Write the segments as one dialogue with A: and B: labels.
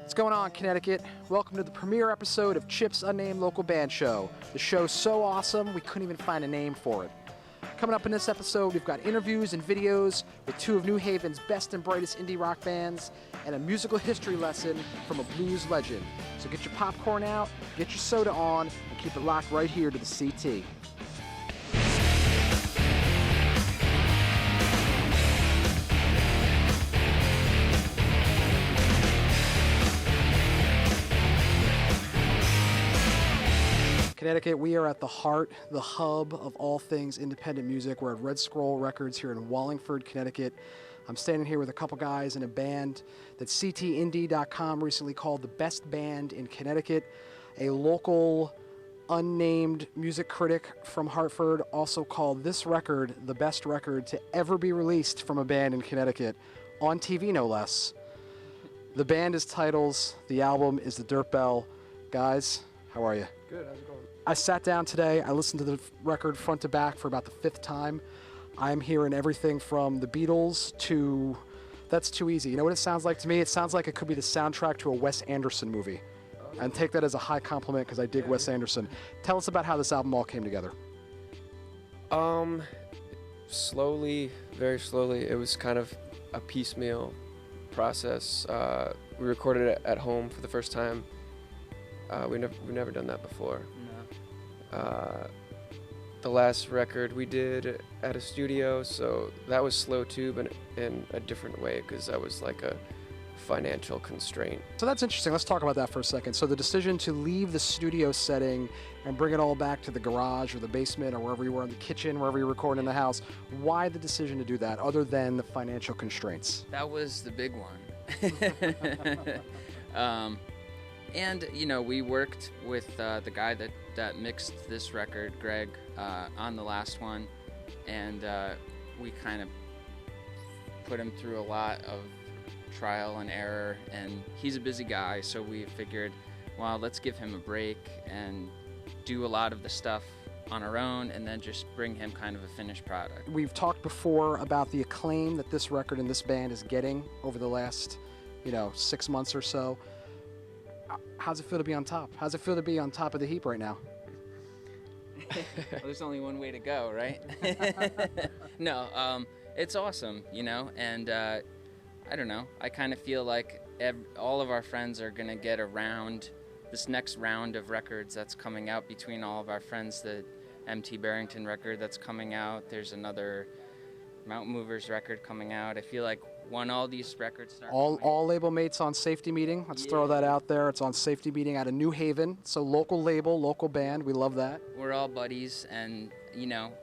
A: What's going on, Connecticut? Welcome to the premiere episode of Chip's Unnamed Local Band Show. The show's so awesome, we couldn't even find a name for it. Coming up in this episode, we've got interviews and videos with two of New Haven's best and brightest indie rock bands and a musical history lesson from a blues legend. So get your popcorn out, get your soda on, and keep it locked right here to the CT. Connecticut, we are at the heart, the hub of all things independent music. We're at Red Scroll Records here in Wallingford, Connecticut. I'm standing here with a couple guys in a band that ctindie.com recently called the best band in Connecticut. A local unnamed music critic from Hartford also called this record the best record to ever be released from a band in Connecticut, on TV no less. The band is Titles, the album is The Dirt Bell. Guys, how are you?
B: Good, how's it going?
A: I sat down today, I listened to the record front to back for about the fifth time. I'm hearing everything from the Beatles to, that's too easy. You know what it sounds like to me? It sounds like it could be the soundtrack to a Wes Anderson movie. And take that as a high compliment because I dig Wes Anderson. Tell us about how this album all came together.
B: Slowly, very slowly. It was kind of a piecemeal process. We recorded it at home for the first time. We've never done that before. No. The last record we did at a studio, so that was slow too, but in a different way because that was like a financial constraint.
A: So that's interesting. Let's talk about that for a second. So the decision to leave the studio setting and bring it all back to the garage or the basement or wherever you were in the kitchen, wherever you record in the house, why the decision to do that other than the financial constraints?
C: That was the big one. And, you know, we worked with the guy that mixed this record, Greg, on the last one, and we kind of put him through a lot of trial and error, and he's a busy guy, so we figured, well, let's give him a break and do a lot of the stuff on our own and then just bring him kind of a finished product.
A: We've talked before about the acclaim that this record and this band is getting over the last, 6 months or so. How's it feel to be on top? How's it feel to be on top of the heap right now?
C: Well, there's only one way to go, right? No, it's awesome, and I don't know. I kind of feel like all of our friends are going to get around this next round of records that's coming out between all of our friends. The M.T. Barrington record that's coming out. There's another Mountain Movers record coming out. I feel like when all these records start
A: all label mates on Safety Meeting. Let's throw that out there. It's on Safety Meeting out of New Haven. So local label, local band. We love that.
C: We're all buddies, and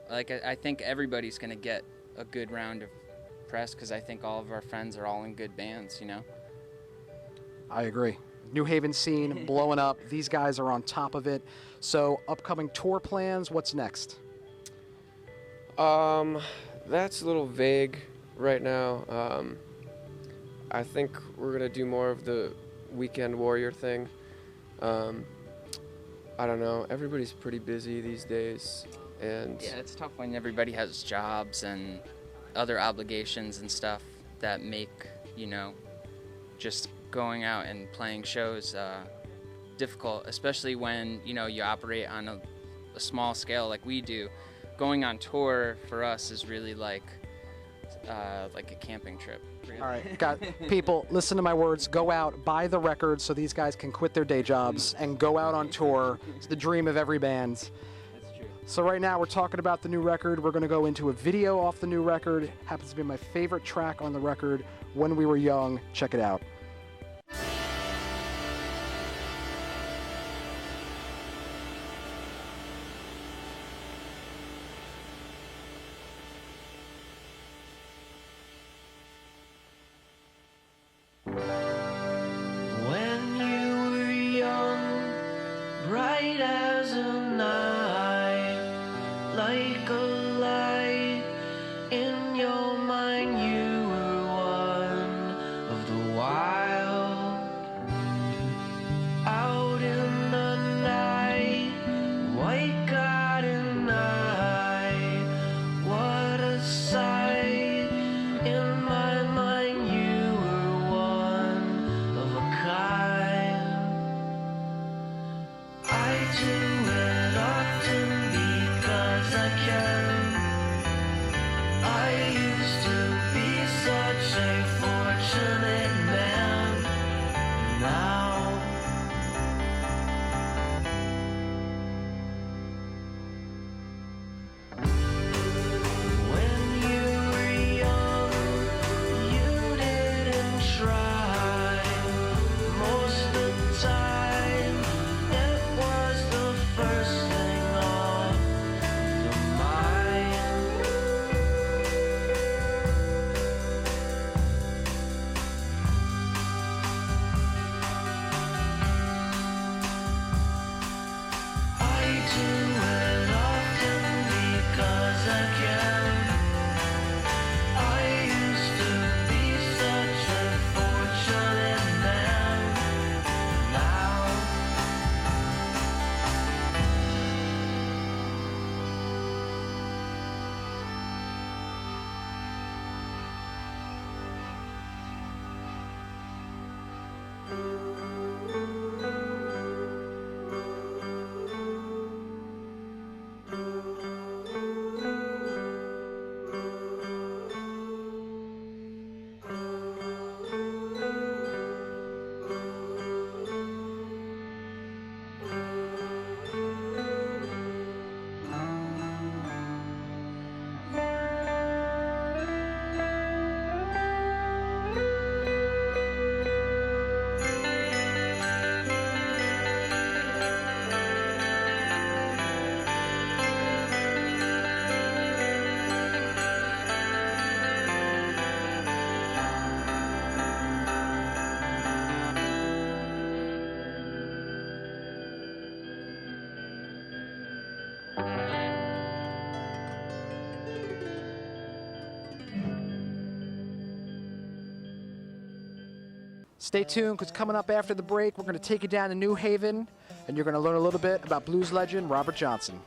C: I think everybody's going to get a good round of press because I think all of our friends are all in good bands.
A: I agree. New Haven scene blowing up. These guys are on top of it. So upcoming tour plans. What's next?
B: That's a little vague right now. I think we're gonna do more of the weekend warrior thing. I don't know. Everybody's pretty busy these days, and
C: yeah, it's tough when everybody has jobs and other obligations and stuff that make just going out and playing shows difficult, especially when you operate on a small scale like we do. Going on tour for us is really like a camping trip. Really.
A: All right, got people, listen to my words. Go out, buy the record so these guys can quit their day jobs and go out on tour. It's the dream of every band.
C: That's true.
A: So right now we're talking about the new record. We're going to go into a video off the new record. It happens to be my favorite track on the record, When We Were Young. Check it out.
D: When you were young, bright as a night, like a light in your mind, you were one of the wild. Out in the night, white garden night, what a sight. In my mind, you were one of a kind.
A: Stay tuned, because coming up after the break, we're going to take you down to New Haven, and you're going to learn a little bit about blues legend Robert Johnson.